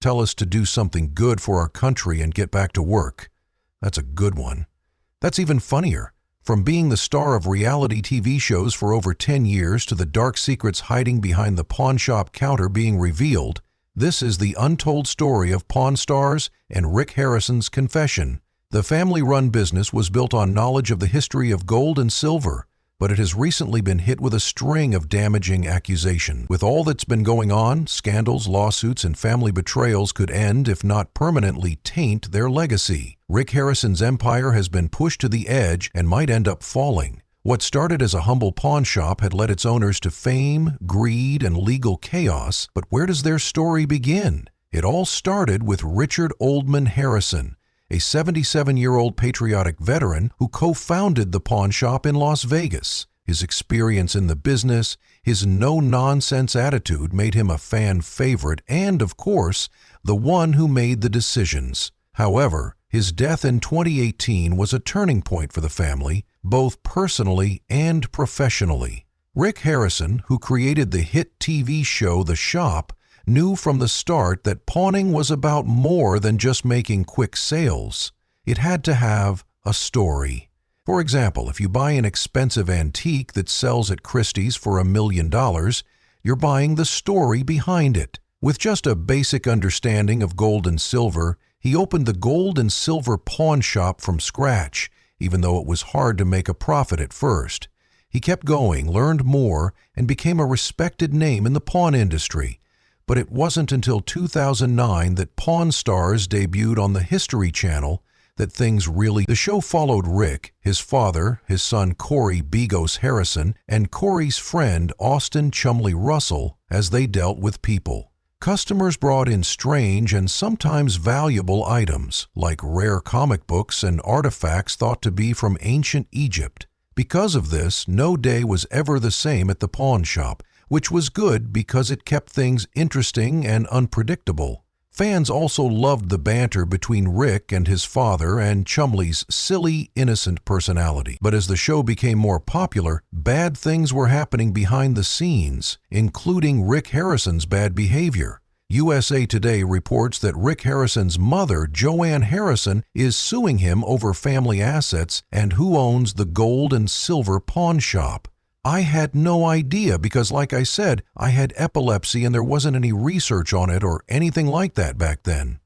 tell us to do something good for our country and get back to work. That's a good one. That's even funnier. From being the star of reality TV shows for over 10 years to the dark secrets hiding behind the pawn shop counter being revealed, this is the untold story of Pawn Stars and Rick Harrison's confession. The family-run business was built on knowledge of the history of gold and silver, but it has recently been hit with a string of damaging accusations. With all that's been going on, scandals, lawsuits, and family betrayals could end, if not permanently taint, their legacy. Rick Harrison's empire has been pushed to the edge and might end up falling. What started as a humble pawn shop had led its owners to fame, greed, and legal chaos, but where does their story begin? It all started with Richard Oldman Harrison, a 77-year-old patriotic veteran who co-founded the pawn shop in Las Vegas. His experience in the business, his no-nonsense attitude made him a fan favorite and, of course, the one who made the decisions. However, his death in 2018 was a turning point for the family, both personally and professionally. Rick Harrison, who created the hit TV show The Shop, knew from the start that pawning was about more than just making quick sales. It had to have a story. For example, if you buy an expensive antique that sells at Christie's for $1 million, you're buying the story behind it. With just a basic understanding of gold and silver, he opened the gold and silver pawn shop from scratch, even though it was hard to make a profit at first. He kept going, learned more, and became a respected name in the pawn industry. But it wasn't until 2009 that Pawn Stars debuted on the History Channel that things really... The show followed Rick, his father, his son Corey Begos Harrison, and Corey's friend Austin Chumley Russell as they dealt with people. Customers brought in strange and sometimes valuable items, like rare comic books and artifacts thought to be from ancient Egypt. Because of this, no day was ever the same at the pawn shop, which was good because it kept things interesting and unpredictable. Fans also loved the banter between Rick and his father and Chumley's silly, innocent personality. But as the show became more popular, bad things were happening behind the scenes, including Rick Harrison's bad behavior. USA Today reports that Rick Harrison's mother, Joanne Harrison, is suing him over family assets and who owns the gold and silver pawn shop. I had no idea because, like I said, I had epilepsy and there wasn't any research on it or anything like that back then.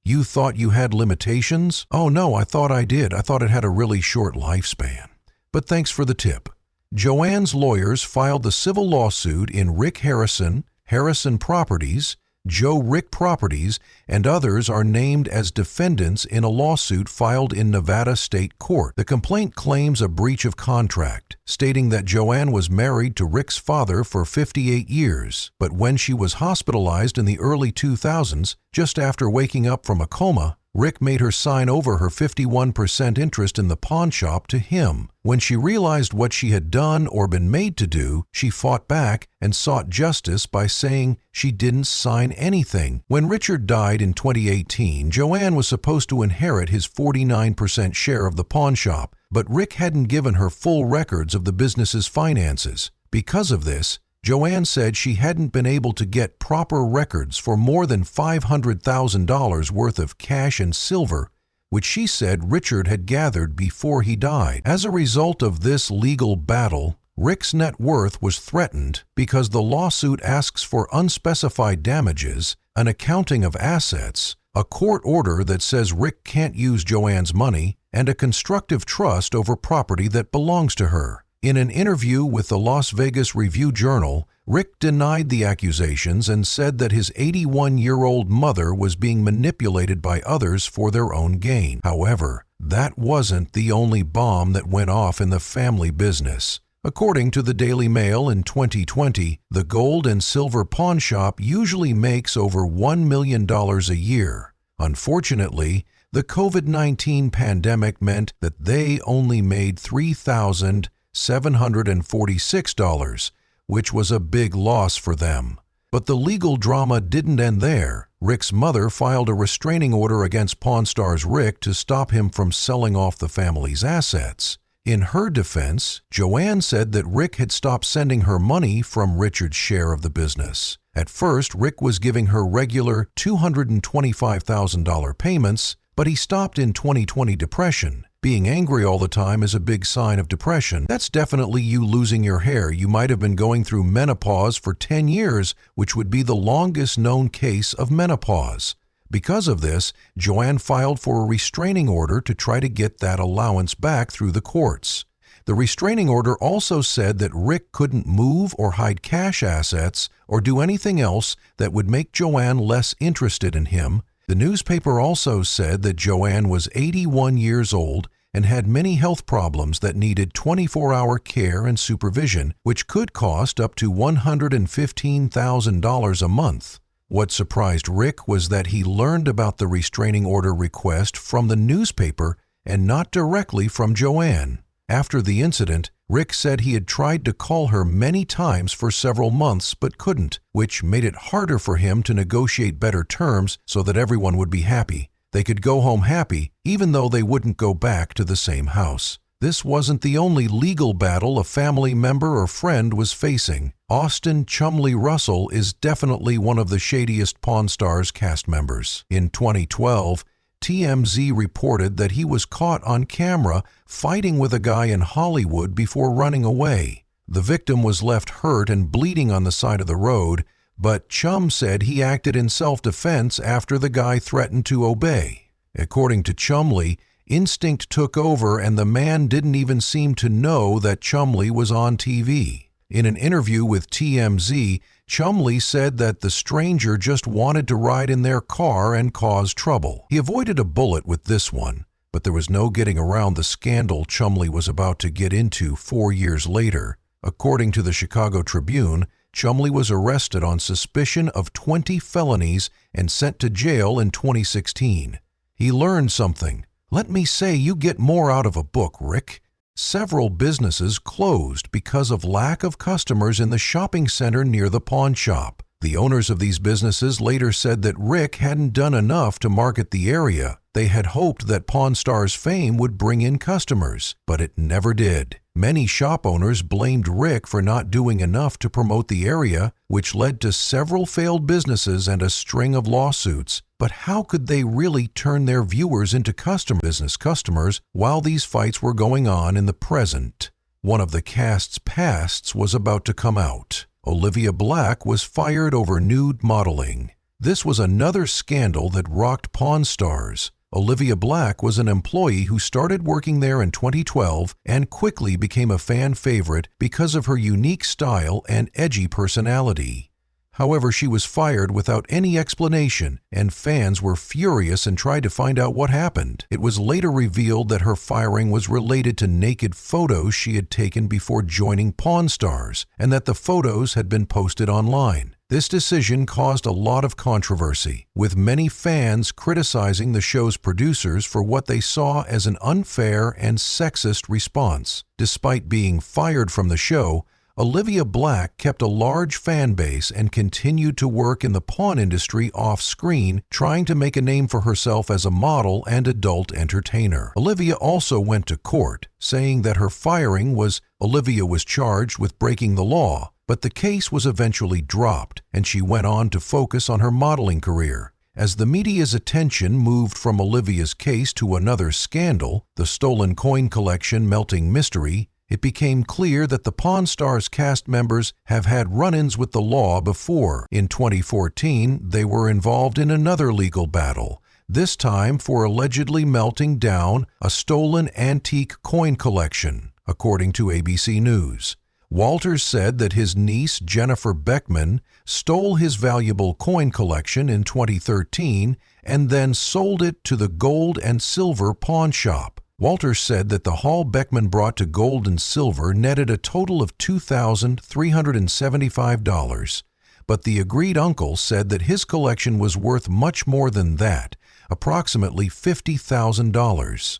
You thought you had limitations? Oh no, I thought I did. I thought it had a really short lifespan. But thanks for the tip. Joanne's lawyers filed the civil lawsuit in Rick Harrison, Harrison Properties, Joe Rick Properties, and others are named as defendants in a lawsuit filed in Nevada State Court. The complaint claims a breach of contract, stating that Joanne was married to Rick's father for 58 years, but when she was hospitalized in the early 2000s, just after waking up from a coma, Rick made her sign over her 51% interest in the pawn shop to him. When she realized what she had done or been made to do, she fought back and sought justice by saying she didn't sign anything. When Richard died in 2018, Joanne was supposed to inherit his 49% share of the pawn shop, but Rick hadn't given her full records of the business's finances. Because of this, Joanne said she hadn't been able to get proper records for more than $500,000 worth of cash and silver, which she said Richard had gathered before he died. As a result of this legal battle, Rick's net worth was threatened because the lawsuit asks for unspecified damages, an accounting of assets, a court order that says Rick can't use Joanne's money, and a constructive trust over property that belongs to her. In an interview with the Las Vegas Review-Journal, Rick denied the accusations and said that his 81-year-old mother was being manipulated by others for their own gain. However, that wasn't the only bomb that went off in the family business. According to the Daily Mail in 2020, the gold and silver pawn shop usually makes over $1 million a year. Unfortunately, the COVID-19 pandemic meant that they only made $3,746, which was a big loss for them. But the legal drama didn't end there. Rick's mother filed a restraining order against Pawn Stars Rick to stop him from selling off the family's assets. In her defense, Joanne said that Rick had stopped sending her money from Richard's share of the business. At first, Rick was giving her regular $225,000 payments, but he stopped in 2020 depression. Being angry all the time is a big sign of depression. That's definitely you losing your hair. You might have been going through menopause for 10 years, which would be the longest known case of menopause. Because of this, Joanne filed for a restraining order to try to get that allowance back through the courts. The restraining order also said that Rick couldn't move or hide cash assets or do anything else that would make Joanne less interested in him. The newspaper also said that Joanne was 81 years old and had many health problems that needed 24-hour care and supervision, which could cost up to $115,000 a month. What surprised Rick was that he learned about the restraining order request from the newspaper and not directly from Joanne. After the incident, Rick said he had tried to call her many times for several months but couldn't, which made it harder for him to negotiate better terms so that everyone would be happy. They could go home happy, even though they wouldn't go back to the same house. This wasn't the only legal battle a family member or friend was facing. Austin Chumley Russell is definitely one of the shadiest Pawn Stars cast members. In 2012, TMZ reported that he was caught on camera fighting with a guy in Hollywood before running away. The victim was left hurt and bleeding on the side of the road, but Chum said he acted in self-defense after the guy threatened to obey. According to Chumley, instinct took over and the man didn't even seem to know that Chumley was on TV. In an interview with TMZ, Chumley said that the stranger just wanted to ride in their car and cause trouble. He avoided a bullet with this one, but there was no getting around the scandal Chumley was about to get into 4 years later. According to the Chicago Tribune, Chumley was arrested on suspicion of 20 felonies and sent to jail in 2016. He learned something. Let me say you get more out of a book, Rick. Several businesses closed because of lack of customers in the shopping center near the pawn shop. The owners of these businesses later said that Rick hadn't done enough to market the area. They had hoped that Pawn Stars fame would bring in customers, but it never did. Many shop owners blamed Rick for not doing enough to promote the area, which led to several failed businesses and a string of lawsuits. But how could they really turn their viewers into business customers while these fights were going on in the present? One of the cast's pasts was about to come out. Olivia Black was fired over nude modeling. This was another scandal that rocked Pawn Stars. Olivia Black was an employee who started working there in 2012 and quickly became a fan favorite because of her unique style and edgy personality. However, she was fired without any explanation, and fans were furious and tried to find out what happened. It was later revealed that her firing was related to naked photos she had taken before joining Pawn Stars, and that the photos had been posted online. This decision caused a lot of controversy, with many fans criticizing the show's producers for what they saw as an unfair and sexist response. Despite being fired from the show, Olivia Black kept a large fan base and continued to work in the pawn industry off-screen, trying to make a name for herself as a model and adult entertainer. Olivia also went to court, saying that her firing Olivia was charged with breaking the law, but the case was eventually dropped, and she went on to focus on her modeling career. As the media's attention moved from Olivia's case to another scandal, the stolen coin collection melting mystery, it became clear that the Pawn Stars cast members have had run-ins with the law before. In 2014, they were involved in another legal battle, this time for allegedly melting down a stolen antique coin collection, according to ABC News. Walters said that his niece, Jennifer Beckman, stole his valuable coin collection in 2013 and then sold it to the gold and silver pawn shop. Walters said that the haul Beckman brought to gold and silver netted a total of $2,375, but the agreed uncle said that his collection was worth much more than that, approximately $50,000.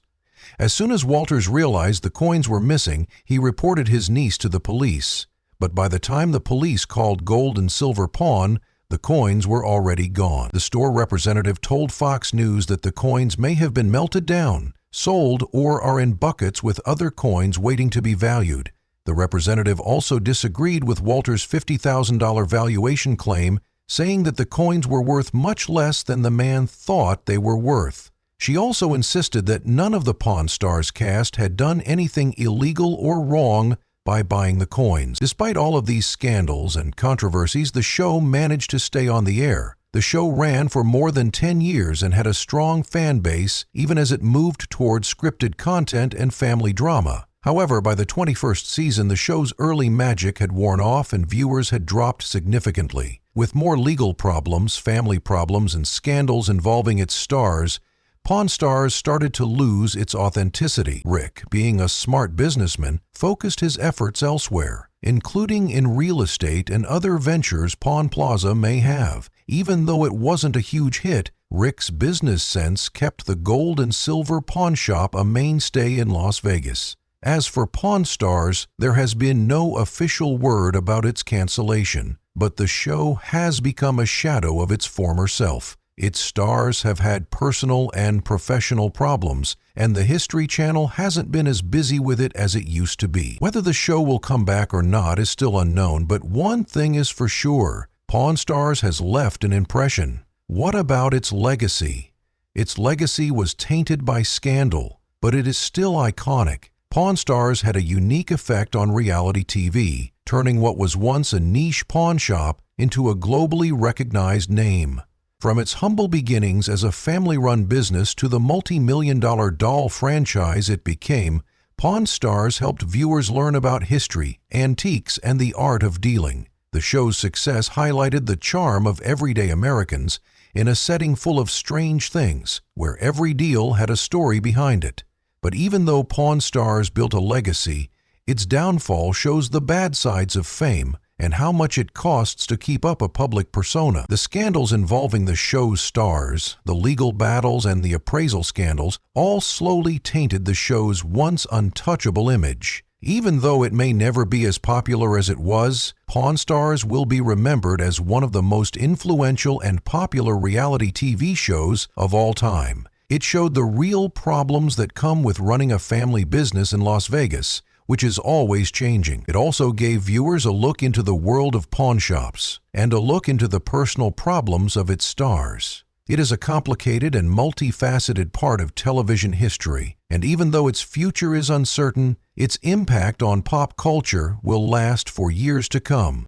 As soon as Walters realized the coins were missing, he reported his niece to the police, but by the time the police called Gold and Silver Pawn, the coins were already gone. The store representative told Fox News that the coins may have been melted down, sold, or are in buckets with other coins waiting to be valued. The representative also disagreed with Walter's $50,000 valuation claim, saying that the coins were worth much less than the man thought they were worth. She also insisted that none of the Pawn Stars cast had done anything illegal or wrong by buying the coins. Despite all of these scandals and controversies, the show managed to stay on the air. The show ran for more than 10 years and had a strong fan base even as it moved toward scripted content and family drama. However, by the 21st season, the show's early magic had worn off and viewers had dropped significantly. With more legal problems, family problems, and scandals involving its stars, Pawn Stars started to lose its authenticity. Rick, being a smart businessman, focused his efforts elsewhere, including in real estate and other ventures Pawn Plaza may have. Even though it wasn't a huge hit, Rick's business sense kept the gold and silver pawn shop a mainstay in Las Vegas. As for Pawn Stars, there has been no official word about its cancellation, but the show has become a shadow of its former self. Its stars have had personal and professional problems, and the History Channel hasn't been as busy with it as it used to be. Whether the show will come back or not is still unknown, but one thing is for sure: Pawn Stars has left an impression. What about its legacy? Its legacy was tainted by scandal, but it is still iconic. Pawn Stars had a unique effect on reality TV, turning what was once a niche pawn shop into a globally recognized name. From its humble beginnings as a family-run business to the multi-million-dollar doll franchise it became, Pawn Stars helped viewers learn about history, antiques, and the art of dealing. The show's success highlighted the charm of everyday Americans in a setting full of strange things, where every deal had a story behind it. But even though Pawn Stars built a legacy, its downfall shows the bad sides of fame and how much it costs to keep up a public persona. The scandals involving the show's stars, the legal battles, and the appraisal scandals all slowly tainted the show's once untouchable image. Even though it may never be as popular as it was, Pawn Stars will be remembered as one of the most influential and popular reality TV shows of all time. It showed the real problems that come with running a family business in Las Vegas, which is always changing. It also gave viewers a look into the world of pawn shops and a look into the personal problems of its stars. It is a complicated and multifaceted part of television history, and even though its future is uncertain, its impact on pop culture will last for years to come.